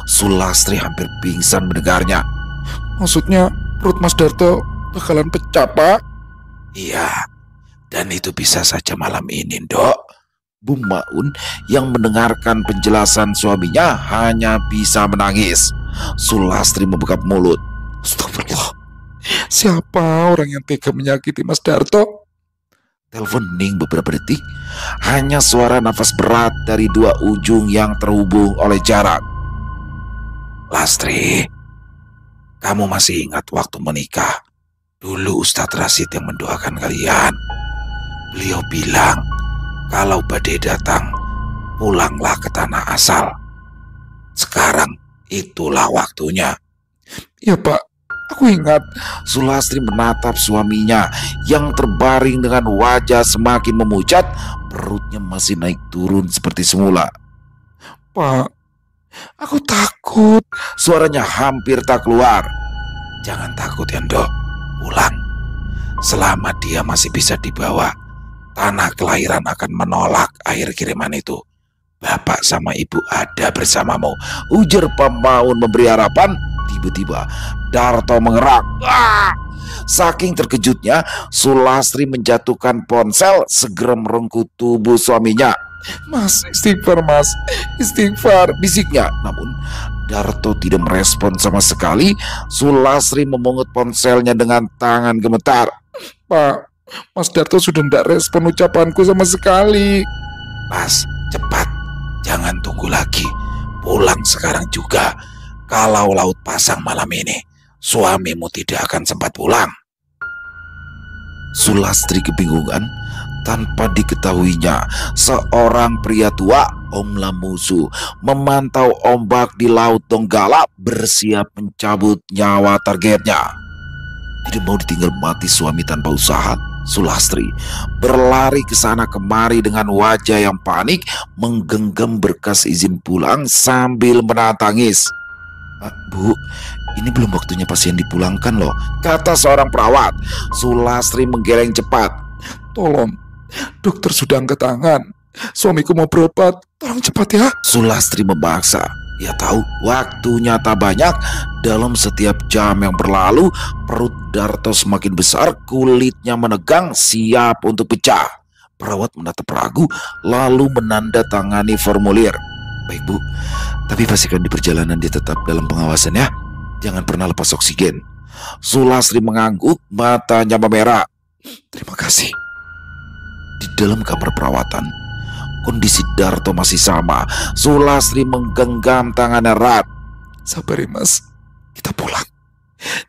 Sulastri hampir pingsan mendengarnya. Maksudnya perut Mas Darto bakalan pecah, Pak? Iya, dan itu bisa saja malam ini, Dok. Bu Maun yang mendengarkan penjelasan suaminya hanya bisa menangis. Sulastri membuka mulut. Astagfirullah, siapa orang yang tega menyakiti Mas Darto? Telepon hening beberapa detik. Hanya suara nafas berat dari dua ujung yang terhubung oleh jarak. Lastri, kamu masih ingat waktu menikah? Dulu Ustadz Rashid yang mendoakan kalian. Beliau bilang, kalau badai datang, pulanglah ke tanah asal. Sekarang itulah waktunya. Ya, Pak, aku ingat. Sulastri menatap suaminya yang terbaring dengan wajah semakin memucat, perutnya masih naik turun seperti semula. Pak, aku takut. Suaranya hampir tak keluar. Jangan takut, Yando. Pulang. Selama dia masih bisa dibawa, tanah kelahiran akan menolak air kiriman itu. Bapak sama ibu ada bersamamu, ujar Pemaun memberi harapan. Tiba-tiba Darto mengerak. Ah! Saking terkejutnya, Sulastri menjatuhkan ponsel, segera merengkuh tubuh suaminya. Mas, istighfar mas, istighfar, bisiknya. Namun Darto tidak merespon sama sekali. Sulastri memungut ponselnya dengan tangan gemetar. Pak, Mas Darto sudah tidak respon ucapanku sama sekali. Mas, cepat, jangan tunggu lagi. Pulang sekarang juga. Kalau laut pasang malam ini, suamimu tidak akan sempat pulang. Sulastri kebingungan. Tanpa diketahuinya, seorang pria tua, Om Lamusu, memantau ombak di Laut Donggala, bersiap mencabut nyawa targetnya. Tidak mau ditinggal mati suami tanpa usaha, Sulastri berlari ke sana kemari dengan wajah yang panik, menggenggam berkas izin pulang sambil menahan tangis. Bu, ini belum waktunya pasien dipulangkan loh, kata seorang perawat. Sulastri menggeleng cepat. Tolong, dokter sudah angkat tangan. Suamiku mau berobat, tolong cepat ya. Sulastri memaksa. Ia tahu waktunya tak banyak. Dalam setiap jam yang berlalu, perut Darto semakin besar, kulitnya menegang, siap untuk pecah. Perawat menatap ragu, lalu menandatangani formulir. Baik bu, tapi pastikan di perjalanan dia tetap dalam pengawasan ya. Jangan pernah lepas oksigen. Sulastri mengangguk, matanya memerah. Terima kasih. Di dalam kamar perawatan, kondisi Darto masih sama. Sulastri menggenggam tangannya erat. Sabar ya mas, kita pulang.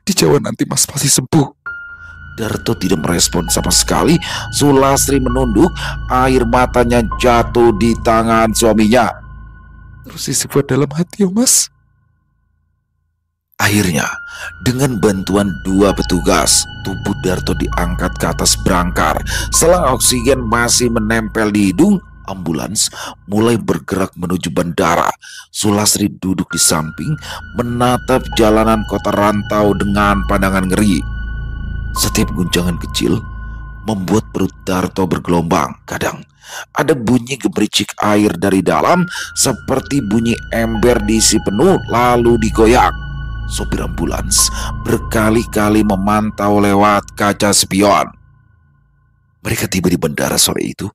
Di Jawa nanti mas pasti sembuh. Darto tidak merespon sama sekali. Sulastri menunduk, air matanya jatuh di tangan suaminya. Terus isi buat dalam hati ya mas. Akhirnya, dengan bantuan dua petugas, tubuh Darto diangkat ke atas berangkar. Selang oksigen masih menempel di hidung, ambulans mulai bergerak menuju bandara. Sulastri duduk di samping, menatap jalanan kota rantau dengan pandangan ngeri. Setiap guncangan kecil membuat perut Darto bergelombang. Kadang ada bunyi gemericik air dari dalam, seperti bunyi ember diisi penuh lalu digoyak. Sopir ambulans berkali-kali memantau lewat kaca spion. Mereka tiba di bandara sore itu.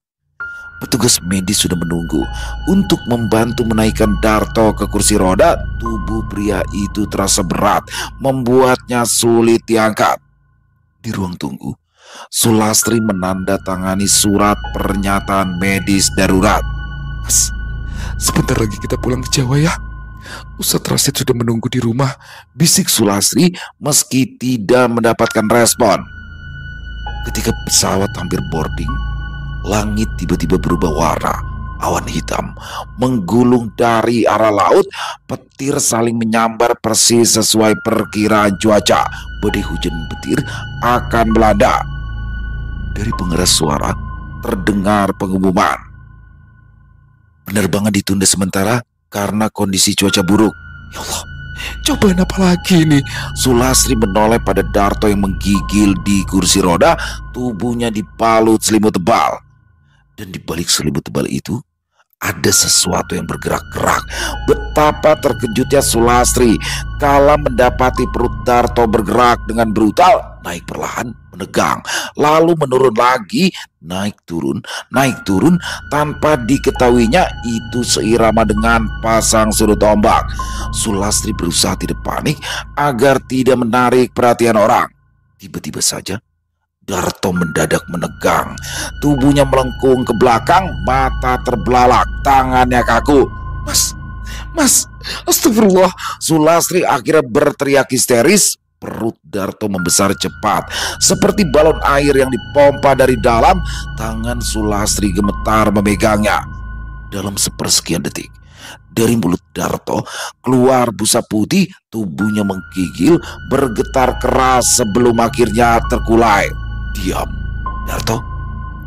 Petugas medis sudah menunggu untuk membantu menaikkan Darto ke kursi roda. Tubuh pria itu terasa berat, membuatnya sulit diangkat. Di ruang tunggu, Sulastri menandatangani surat pernyataan medis darurat. Mas, sebentar lagi kita pulang ke Jawa ya. Ustadz Rasid sudah menunggu di rumah, bisik Sulastri meski tidak mendapatkan respon. Ketika pesawat hampir boarding, langit tiba-tiba berubah warna. Awan hitam menggulung dari arah laut, petir saling menyambar persis sesuai perkiraan cuaca. Badai hujan petir akan melanda. Dari pengeras suara terdengar pengumuman. Penerbangan ditunda sementara karena kondisi cuaca buruk. Ya Allah, cobaan apa lagi nih? Sulastri menoleh pada Darto yang menggigil di kursi roda. Tubuhnya dibalut selimut tebal. Dan di balik selimut tebal itu ada sesuatu yang bergerak-gerak. Betapa terkejutnya Sulastri kala mendapati perut Darto bergerak dengan brutal. Naik perlahan, menegang, lalu menurun lagi, naik turun, tanpa diketahuinya itu seirama dengan pasang surut ombak. Sulastri berusaha tidak panik agar tidak menarik perhatian orang. Tiba-tiba saja Darto mendadak menegang, tubuhnya melengkung ke belakang, mata terbelalak, tangannya kaku. Mas, astagfirullah. Sulastri akhirnya berteriak histeris. Perut Darto membesar cepat, seperti balon air yang dipompa dari dalam. Tangan Sulastri gemetar memegangnya. Dalam sepersekian detik, dari mulut Darto keluar busa putih. Tubuhnya menggigil, bergetar keras sebelum akhirnya terkulai. Diam, Darto.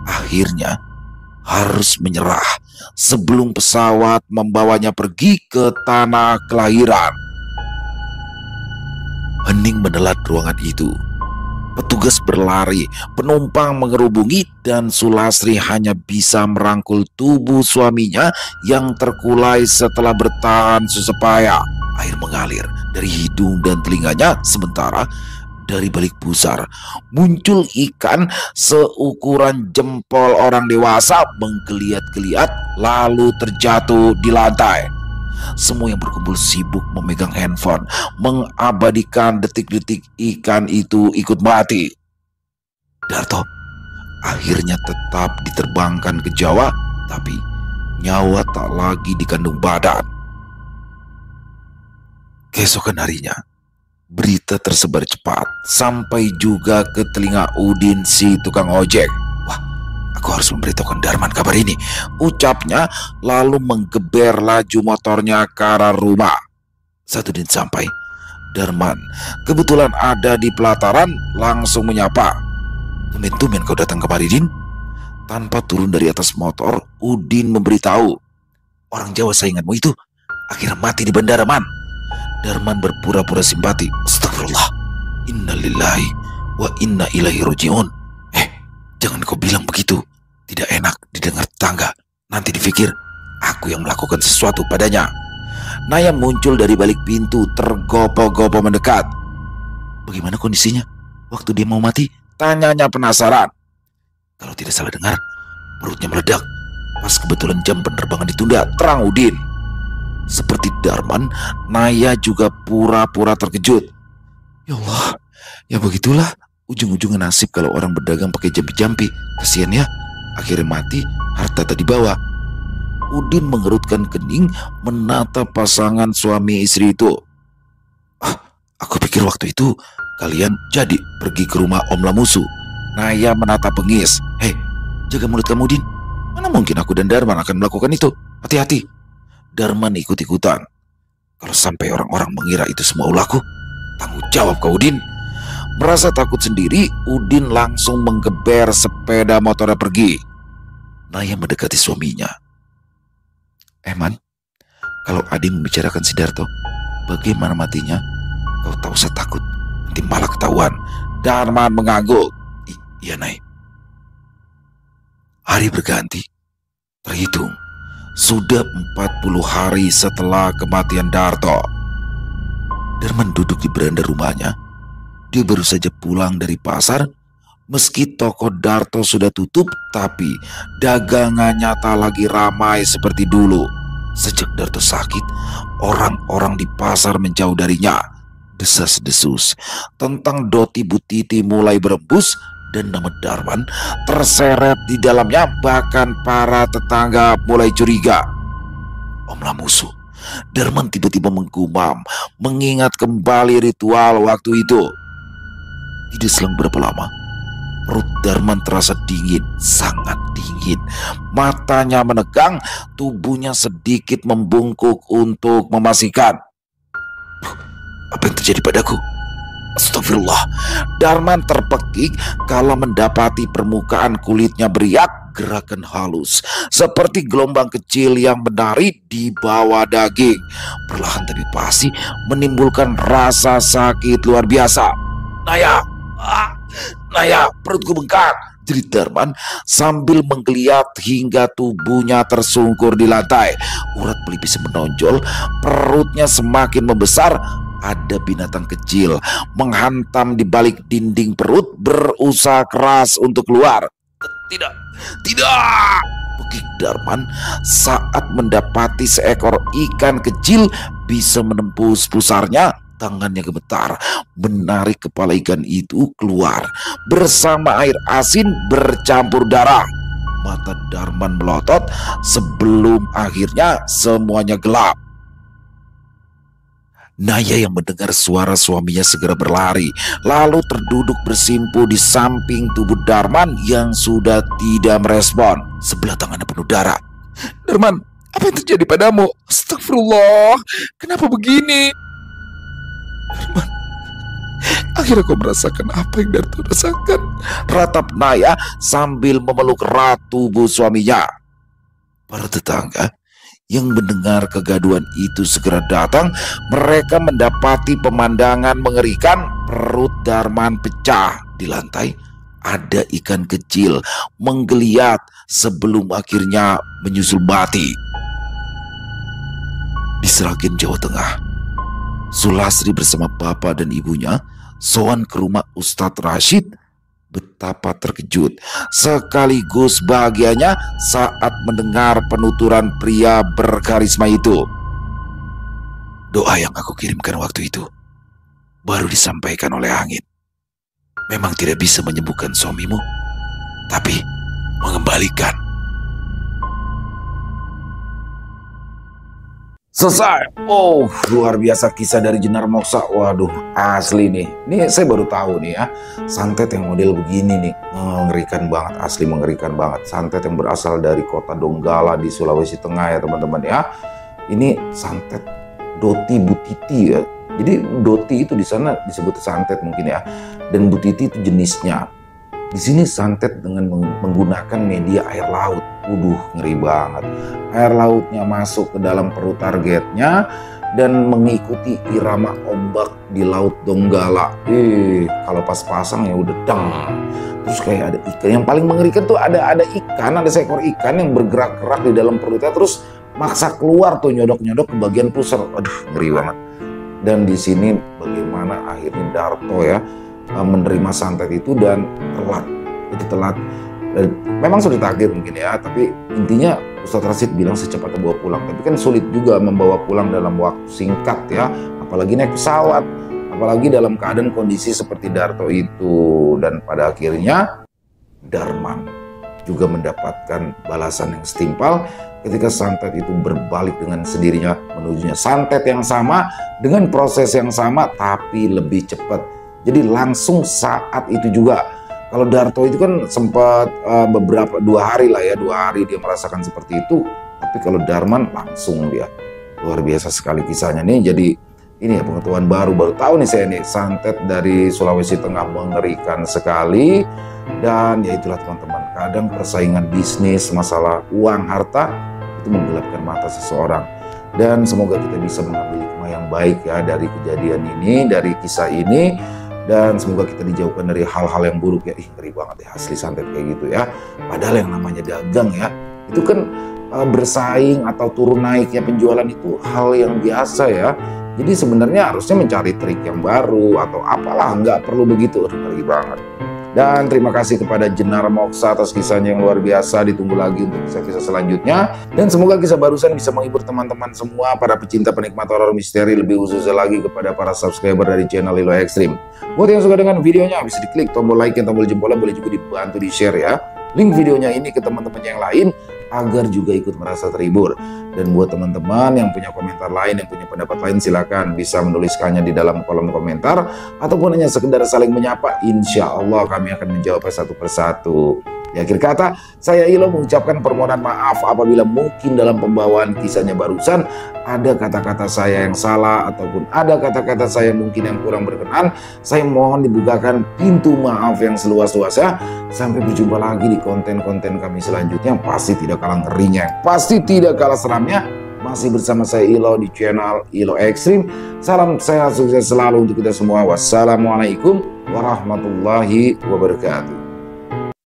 Akhirnya harus menyerah sebelum pesawat membawanya pergi ke tanah kelahiran. Hening menelan ruangan itu. Petugas berlari, penumpang mengerubungi, dan Sulastri hanya bisa merangkul tubuh suaminya yang terkulai setelah bertahan susah payah. Air mengalir dari hidung dan telinganya, sementara dari balik pusar muncul ikan seukuran jempol orang dewasa menggeliat-geliat lalu terjatuh di lantai. Semua yang berkumpul sibuk memegang handphone, mengabadikan detik-detik ikan itu ikut mati. Darto akhirnya tetap diterbangkan ke Jawa, tapi nyawa tak lagi dikandung badan. Keesokan harinya, berita tersebar cepat sampai juga ke telinga Udin si tukang ojek. Wah, aku harus memberitahukan Darman kabar ini, ucapnya lalu menggeber laju motornya ke arah rumah. Saat Udin sampai, Darman kebetulan ada di pelataran langsung menyapa. "Tumben-tumben kau datang kemari, Din?" Tanpa turun dari atas motor, Udin memberitahu, "Orang Jawa sainganmu itu akhirnya mati di bandara, Man." Darman berpura-pura simpati. "Astagfirullah, innalillahi wa inna ilaihi rajiun." Jangan kau bilang begitu, tidak enak didengar tetangga. Nanti dipikir aku yang melakukan sesuatu padanya. Naya muncul dari balik pintu, tergopoh-gopoh mendekat. "Bagaimana kondisinya waktu dia mau mati?" tanyanya penasaran. "Kalau tidak salah dengar, perutnya meledak pas kebetulan jam penerbangan ditunda," terang Udin. Seperti Darman, Naya juga pura-pura terkejut. "Ya Allah, ya begitulah ujung-ujungnya nasib kalau orang berdagang pakai jampi-jampi. Kasihan ya, akhirnya mati, harta tak dibawa." Udin mengerutkan kening menatap pasangan suami istri itu. Aku pikir waktu itu kalian jadi pergi ke rumah Om Lamusu." Naya menatap bengis. "Hei, jaga mulut kamu, Udin. Mana mungkin aku dan Darman akan melakukan itu. Hati-hati." Darman ikut-ikutan. "Kalau sampai orang-orang mengira itu semua ulahku, tanggung jawab kau, Udin." Merasa takut sendiri, Udin langsung menggeber sepeda motornya pergi. Naya mendekati suaminya. Man, kalau Adi membicarakan si Darto, bagaimana matinya? Kau tak usah takut, nanti malah ketahuan." Darman mengangguk. Iya, Nay." Hari berganti. Terhitung sudah 40 hari setelah kematian Darto. Darman duduk di beranda rumahnya. Dia baru saja pulang dari pasar. Meski toko Darto sudah tutup, tapi dagangannya tak lagi ramai seperti dulu. Sejak Darto sakit, orang-orang di pasar menjauh darinya. Desas-desus tentang Doti Butiti mulai berembus, dan nama Darman terseret di dalamnya. Bahkan para tetangga mulai curiga. Om Lamusu, Darman tiba-tiba menggumam, mengingat kembali ritual waktu itu. Tidak selang berapa lama, perut Darman terasa dingin, sangat dingin. Matanya menegang, tubuhnya sedikit membungkuk untuk memastikan. Apa yang terjadi padaku? Astagfirullah. Darman terpekik kala mendapati permukaan kulitnya beriak, gerakan halus seperti gelombang kecil yang menari di bawah daging. Perlahan tapi pasti menimbulkan rasa sakit luar biasa. Naya, perutku bengkak," jerit Darman sambil menggeliat hingga tubuhnya tersungkur di lantai. Urat pelipis menonjol, perutnya semakin membesar. Ada binatang kecil menghantam di balik dinding perut, berusaha keras untuk keluar. Tidak, pekik Darman saat mendapati seekor ikan kecil bisa menembus pusarnya. Tangannya gemetar, menarik kepala ikan itu keluar bersama air asin bercampur darah. Mata Darman melotot sebelum akhirnya semuanya gelap. Naya yang mendengar suara suaminya segera berlari, lalu terduduk bersimpu di samping tubuh Darman yang sudah tidak merespon. Sebelah tangannya penuh darah. "Darman, apa yang terjadi padamu? Astagfirullah, kenapa begini?" "Darman, akhirnya kau merasakan apa yang Darto rasakan," ratap Naya sambil memeluk erat tubuh suaminya. Para tetangga yang mendengar kegaduhan itu segera datang. Mereka mendapati pemandangan mengerikan. Perut Darman pecah Di lantai ada ikan kecil menggeliat sebelum akhirnya menyusul mati. Di Sragen, Jawa Tengah, Sulasri bersama bapak dan ibunya sowan ke rumah Ustadz Rashid. Betapa terkejut sekaligus bahagianya saat mendengar penuturan pria berkarisma itu. Doa yang aku kirimkan waktu itu baru disampaikan oleh angin. Memang tidak bisa menyembuhkan suamimu, tapi mengembalikan. Selesai. Oh, luar biasa kisah dari Jenar Moksa. Waduh, asli nih. Ini saya baru tahu nih ya. Santet yang model begini nih. Mengerikan banget, asli mengerikan banget. Santet yang berasal dari kota Donggala di Sulawesi Tengah ya teman-teman ya. Ini santet Doti Butiti ya. Jadi Doti itu di sana disebut santet mungkin ya. Dan Butiti itu jenisnya. Di sini santet dengan menggunakan media air laut. Ngeri banget. Air lautnya masuk ke dalam perut targetnya dan mengikuti irama ombak di laut Donggala. Kalau pas pasang ya udah dang. Terus kayak ada ikan. Yang paling mengerikan tuh ada ikan, ada seekor ikan yang bergerak-gerak di dalam perutnya terus maksa keluar tuh nyodok-nyodok ke bagian pusar. Aduh, ngeri banget. Dan di sini bagaimana akhirnya Darto ya menerima santet itu dan telat. Itu telat. Memang sudah takdir mungkin ya, tapi intinya Ustadz Rashid bilang secepatnya bawa pulang. Tapi kan sulit juga membawa pulang dalam waktu singkat ya, apalagi naik pesawat, apalagi dalam keadaan kondisi seperti Darto itu. Dan pada akhirnya Darman juga mendapatkan balasan yang setimpal ketika santet itu berbalik dengan sendirinya menujunya santet yang sama dengan proses yang sama tapi lebih cepat. Jadi langsung saat itu juga. Kalau Darto itu kan sempat beberapa 2 hari lah ya, 2 hari dia merasakan seperti itu. Tapi kalau Darman langsung dia. Luar biasa sekali kisahnya nih. Jadi ini ya pengetahuan baru tahu nih saya nih, santet dari Sulawesi Tengah mengerikan sekali. Dan ya itulah teman-teman, kadang persaingan bisnis, masalah uang, harta itu menggelapkan mata seseorang. Dan semoga kita bisa mengambil hikmah yang baik ya dari kejadian ini, dari kisah ini. Dan semoga kita dijauhkan dari hal-hal yang buruk ya. Ngeri banget ya asli santet kayak gitu ya. Padahal yang namanya dagang ya, itu kan bersaing atau turun naiknya penjualan itu hal yang biasa ya. Jadi sebenarnya harusnya mencari trik yang baru atau apalah, nggak perlu begitu. Ngeri banget. Dan terima kasih kepada Jenar Moksa atas kisahnya yang luar biasa. Ditunggu lagi untuk kisah-kisah selanjutnya. Dan semoga kisah barusan bisa menghibur teman-teman semua, para pecinta penikmat horor misteri, lebih khususnya lagi kepada para subscriber dari channel Lilo Extreme. Buat yang suka dengan videonya, bisa diklik tombol like dan tombol jempolnya, boleh juga dibantu di-share ya. Link videonya ini ke teman-teman yang lain agar juga ikut merasa terhibur. Dan buat teman-teman yang punya komentar lain, yang punya pendapat lain, silakan bisa menuliskannya di dalam kolom komentar ataupun hanya sekedar saling menyapa. Insya Allah kami akan menjawabnya satu persatu. Di akhir kata, saya Ilo mengucapkan permohonan maaf apabila mungkin dalam pembawaan kisahnya barusan ada kata-kata saya yang salah ataupun ada kata-kata saya mungkin yang kurang berkenan. Saya mohon dibukakan pintu maaf yang seluas-luasnya. Sampai berjumpa lagi di konten-konten kami selanjutnya. Pasti tidak kalah ngerinya, pasti tidak kalah seramnya. Masih bersama saya Ilo di channel Ilo Extreme. Salam sehat sukses selalu untuk kita semua. Wassalamualaikum warahmatullahi wabarakatuh.